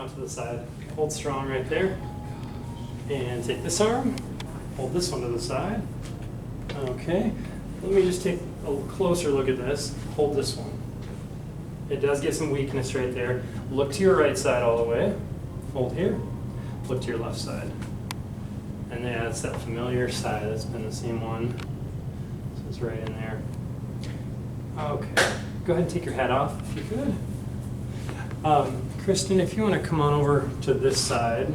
out to the side. Hold strong right there. And take this arm. Hold this one to the side. Okay. Let me just take a closer look at this. Hold this one. It does get some weakness right there. Look to your right side all the way. Hold here. Look to your left side. And yeah, it's that familiar side. That's been the same one. So it's right in there. Okay. Go ahead and take your hat off if you could. Kristen, if you want to come on over to this side.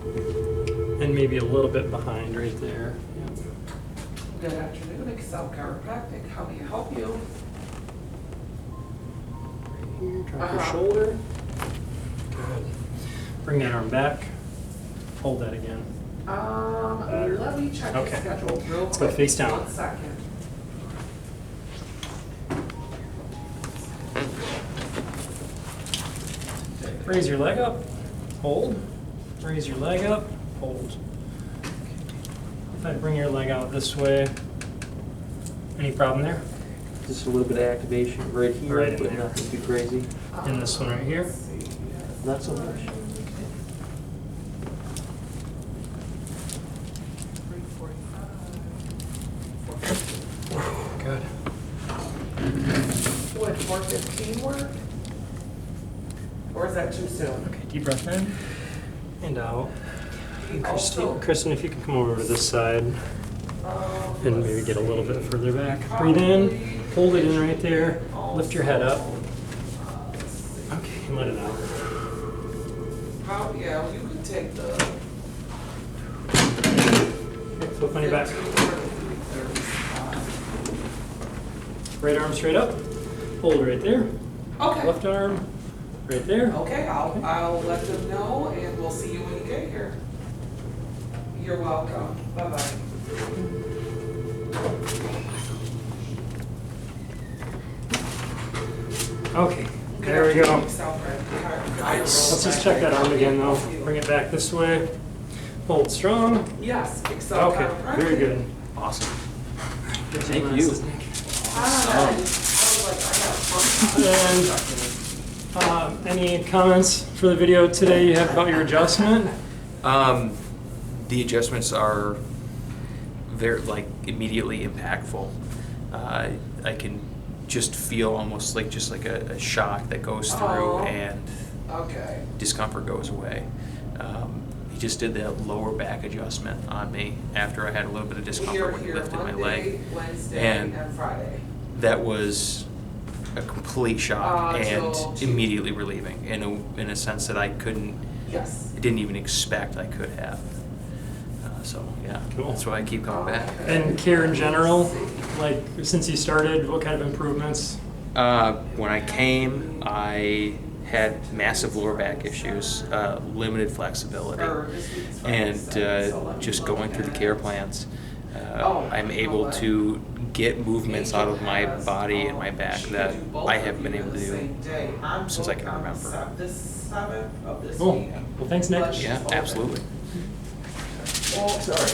And maybe a little bit behind right there. Yep. Good afternoon, Accel Chiropractic. How may I help you? Right here, drop your shoulder. Good. Bring that arm back. Hold that again. Let me check the schedule real quick. Let's go face down. 1 second. Raise your leg up. Hold. Raise your leg up. Hold. If I bring your leg out this way, any problem there? Just a little bit of activation right here, Right in but there. nothing too crazy. And this one right here. Let's see, yes. Not so much. 3:45. Good. Would 4:15 work? Or is that too soon? Okay, deep breath in and out. And Also- Kristen, if you can come over to this side and maybe get a little bit further back. Breathe in, hold it in right there, lift your head up. Okay, and let it out. Yeah, you could take the. Okay, flip on your back. Right arm straight up, hold right there. Okay. Left arm, right there. Okay, I'll let them know and we'll see you when you get here. You're welcome. Bye-bye. Okay, there we go. Let's Let's just check that arm again though. Bring it back this way. Hold strong. Yes, Accel Okay, Chiropractic. very good. Awesome. Good Thank job, you. Mrs. Nick. I was like, I got And any comments for the video today you have about your adjustment? The adjustments are very, immediately impactful. I can just feel almost like a shock that goes through Oh. and Okay. discomfort goes away. He just did that lower back adjustment on me after I had a little bit of We're discomfort when he here lifted my Monday, leg. Wednesday, And and Friday. that was a complete shock and till Tuesday. immediately relieving in a sense that I Yes. didn't even expect I could have. So yeah, Cool. that's why I keep coming back. And care in general, like since you started, what kind of improvements? When I came, I had massive lower back issues, limited flexibility, and just going through the care plans, I'm able to get movements out of my body and my back that I haven't been able to do since I can remember. Cool. Well, thanks, Nick. Yeah, absolutely. Well, Sorry.